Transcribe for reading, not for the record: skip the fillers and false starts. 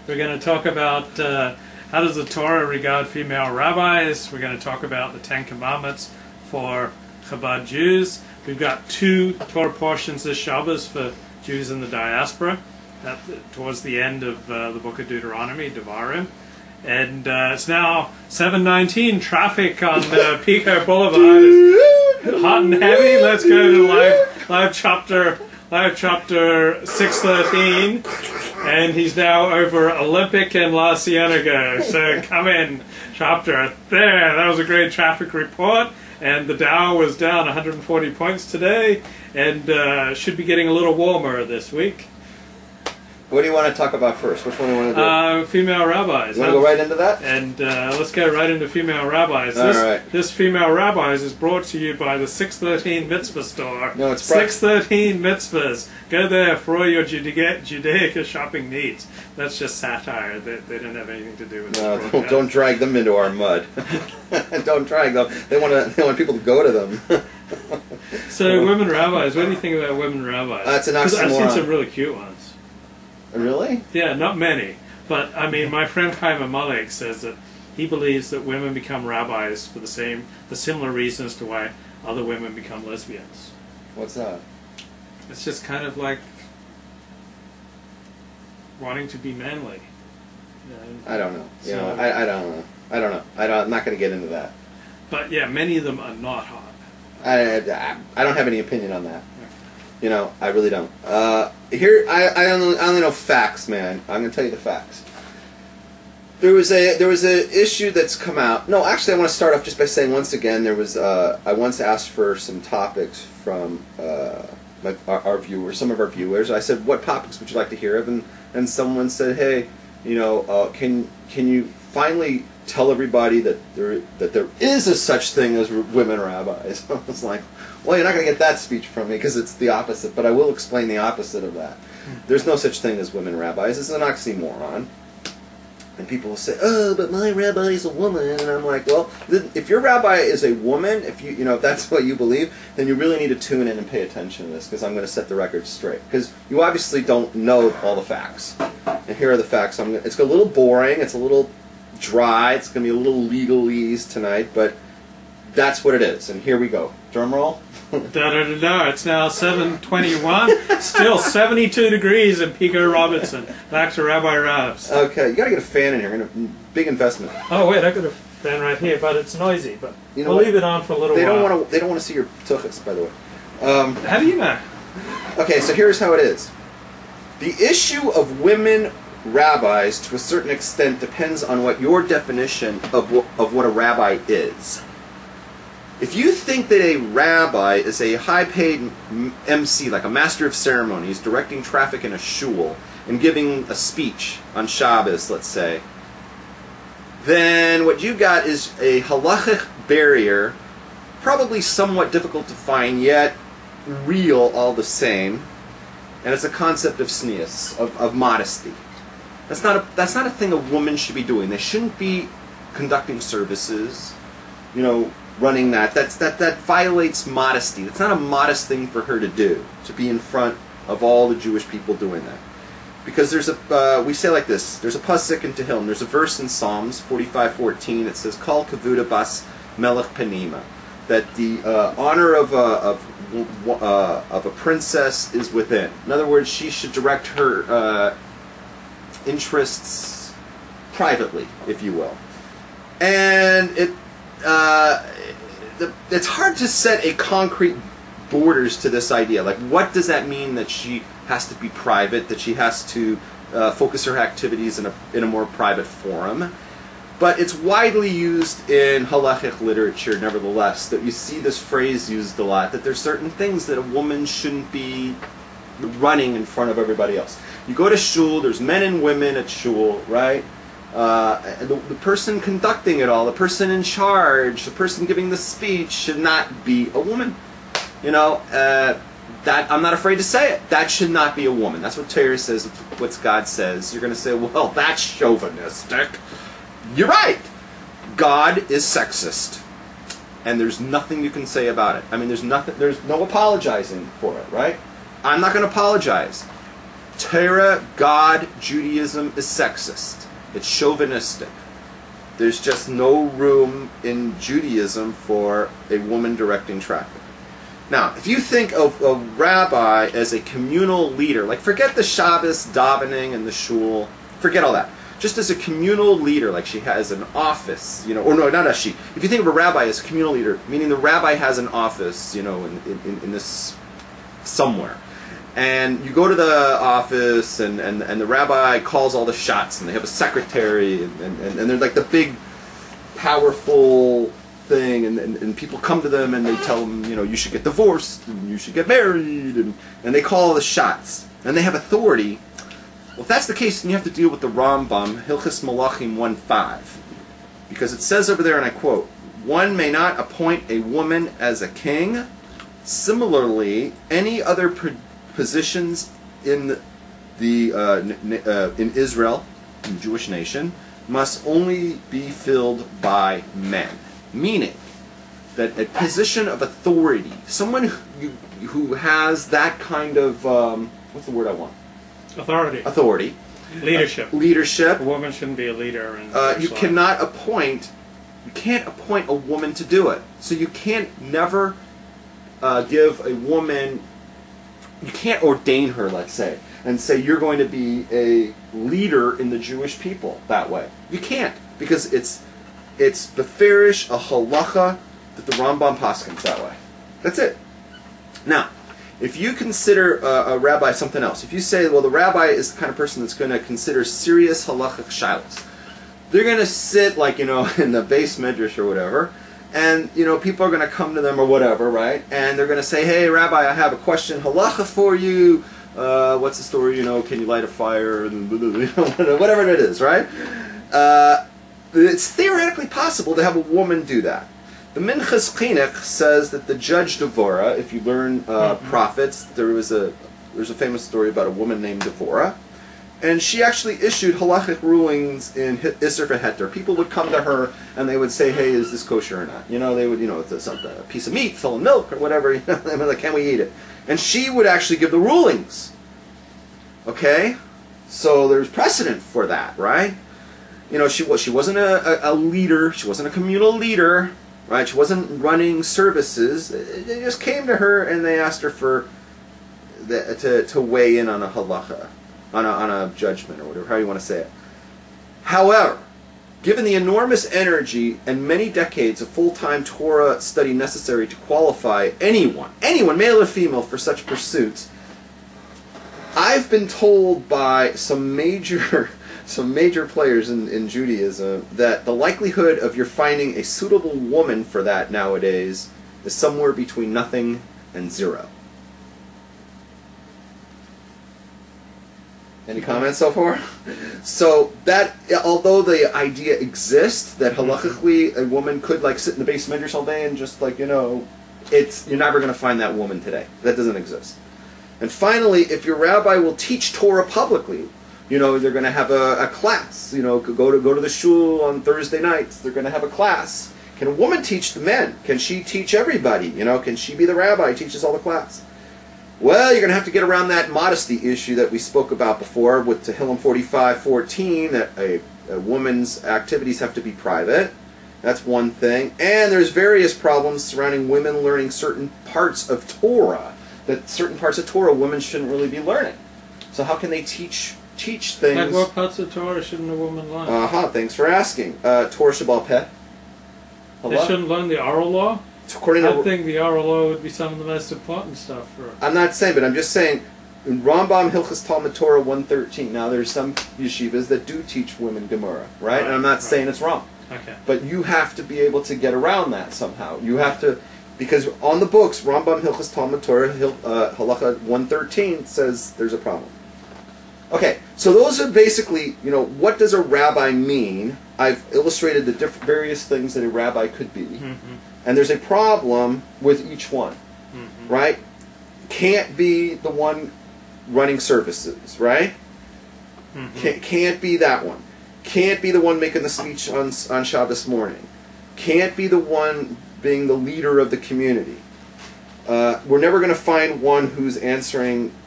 We're going to talk about how does the Torah regard female rabbis. We're going to talk about the Ten Commandments for Chabad Jews. We've got 2 Torah portions this Shabbos for Jews in the diaspora, towards the end of the book of Deuteronomy, Devarim. And it's now 7:19. Traffic on Pico Boulevard is hot and heavy. Let's go to live chapter 613. And he's now over Olympic and La Cienega. So come in, chapter. There, that was a great traffic report. And the Dow was down 140 points today, and should be getting a little warmer this week. What do you want to talk about first? Which one do you want to do? Female rabbis. You want to go right into that? And let's go right into female rabbis. This female rabbis is brought to you by the 613 Mitzvah store. No, it's 613 Mitzvahs. Go there for all your Judaica shopping needs. That's just satire. They didn't have anything to do with it. No, don't drag them into our mud. Don't drag them. They want people to go to them. So, women rabbis. What do you think about women rabbis? That's an oxymoron. Because I've seen some really cute ones. Really? Yeah, not many. But, I mean, my friend Chaim Amalek says that he believes that women become rabbis for the similar reasons to why other women become lesbians. What's that? It's just kind of like wanting to be manly. I don't know. I don't know. I'm not going to get into that. But, yeah, many of them are not hot. I don't have any opinion on that. You know, I really don't. Here, I only know facts, man. I'm going to tell you the facts. There was a issue that's come out. No, actually, I want to start off just by saying once again, there was I once asked for some topics from our viewers, some of our viewers. I said, "What topics would you like to hear of?" And someone said, "Hey, you know, can you finally tell everybody that there is a such thing as women rabbis?" I was like, well, you're not going to get that speech from me because it's the opposite, but I will explain the opposite of that. There's no such thing as women rabbis. It's an oxymoron. And people will say, "Oh, but my rabbi is a woman." And I'm like, well, if your rabbi is a woman, if that's what you believe, then you really need to tune in and pay attention to this, because I'm going to set the record straight. Because you obviously don't know all the facts. And here are the facts. It's a little boring. It's a little dry. It's going to be a little legalese tonight, but that's what it is. And here we go. Drum roll. It's now 7:21. Still 72 degrees in Pico Robinson. Back to Rabbi Rabbs. Okay, you got to get a fan in here. Big investment. Oh wait, I got a fan right here, but it's noisy. But we'll leave it on for a little while. They don't want to see your tuchus, by the way. How do you know? Okay, so here's how it is. The issue of women rabbis, to a certain extent, depends on what your definition of what a rabbi is. If you think that a rabbi is a high-paid MC, like a master of ceremonies, directing traffic in a shul, and giving a speech on Shabbos, let's say, then what you got is a halachic barrier, probably somewhat difficult to find, yet real all the same, and it's a concept of tznius, of modesty. That's not a thing a woman should be doing. They shouldn't be conducting services, running that. That violates modesty. That's not a modest thing for her to do, to be in front of all the Jewish people doing that. Because there's we say like this, there's a pasuk in Tehillim, there's a verse in Psalms 45:14, it says, Kol kavuda bas melech panima, that the honor of a princess is within. In other words, she should direct her interests privately, if you will. And it's hard to set a concrete borders to this idea. Like, what does that mean that she has to be private, that she has to focus her activities in a more private forum? But it's widely used in halachic literature, nevertheless, that you see this phrase used a lot, that there's certain things that a woman shouldn't be running in front of everybody else. You go to shul, there's men and women at shul, right? The person conducting it all, the person in charge, the person giving the speech should not be a woman. That I'm not afraid to say it. That should not be a woman. That's what Torah says, what God says. You're going to say, well, that's chauvinistic. You're right. God is sexist. And there's nothing you can say about it. I mean, there's no apologizing for it, right? I'm not going to apologize. Torah, God, Judaism is sexist. It's chauvinistic. There's just no room in Judaism for a woman directing traffic. Now, if you think of a rabbi as a communal leader, like forget the Shabbos davening and the shul, forget all that. Just as a communal leader, like she has an office, or no, not as she. If you think of a rabbi as a communal leader, meaning the rabbi has an office, in this somewhere. And you go to the office, and the rabbi calls all the shots, and they have a secretary, and they're like the big, powerful thing, and people come to them, and they tell them, you should get divorced, and you should get married, and they call all the shots. And they have authority. Well, if that's the case, then you have to deal with the Rambam, Hilchos Malachim 1:5. Because it says over there, and I quote, "One may not appoint a woman as a king. Similarly, any other positions in in Israel, in the Jewish nation, must only be filled by men." Meaning that a position of authority, someone who has that kind of what's the word I want? Authority. Leadership. A woman shouldn't be a leader. You can't appoint a woman to do it. So you can't never give a woman, you can't ordain her, let's say, and say you're going to be a leader in the Jewish people that way. You can't, because it's beferish, a halacha, that the Rambam paskins that way. That's it. Now, if you consider a rabbi something else, if you say, well, the rabbi is the kind of person that's going to consider serious halachic shilos, they're going to sit, like, in the base medrash or whatever, and, people are going to come to them or whatever, right? And they're going to say, hey, Rabbi, I have a question, halacha for you. What's the story? Can you light a fire? Whatever it is, right? It's theoretically possible to have a woman do that. The Minchas Chinuch says that the judge Devorah, if you learn prophets, there's a famous story about a woman named Devorah, and she actually issued halachic rulings in Isser v'Heter. People would come to her and they would say, hey, is this kosher or not? They would, it's a piece of meat, full of milk or whatever, they're like, can we eat it? And she would actually give the rulings. Okay? So there's precedent for that, right? She wasn't a leader, she wasn't a communal leader, right? She wasn't running services. They just came to her and they asked her to weigh in on a halacha, on a judgment or whatever, how you want to say it. However, given the enormous energy and many decades of full-time Torah study necessary to qualify anyone, male or female, for such pursuits, I've been told by some major players in Judaism that the likelihood of your finding a suitable woman for that nowadays is somewhere between nothing and zero. Any comments so far? So that, although the idea exists that halachically a woman could sit in the base medrash all day and just you're never going to find that woman today. That doesn't exist. And finally, if your rabbi will teach Torah publicly, they're going to have a class. Go to the shul on Thursday nights. They're going to have a class. Can a woman teach the men? Can she teach everybody? Can she be the rabbi who teaches all the class? Well, you're going to have to get around that modesty issue that we spoke about before with Tehillim 45:14, that a woman's activities have to be private. That's one thing. And there's various problems surrounding women learning certain parts of Torah, that certain parts of Torah women shouldn't really be learning. So how can they teach things? Like what parts of Torah shouldn't a woman learn? Thanks for asking. Torah Shabbal Peh. They shouldn't learn the oral law? I think the oral law would be some of the most important stuff for. I'm not saying, but I'm just saying, in Rambam Hilchos Talmud Torah 113. Now, there's some yeshivas that do teach women Gemara, right? And I'm not saying it's wrong. Okay. But you have to be able to get around that somehow. You have to, because on the books, Rambam Hilchos Talmud Torah Halacha 113 says there's a problem. Okay, so those are basically, what does a rabbi mean? I've illustrated the various things that a rabbi could be. And there's a problem with each one, right? Can't be the one running services, right? Can't be that one. Can't be the one making the speech on Shabbos morning. Can't be the one being the leader of the community. We're never going to find one who's answering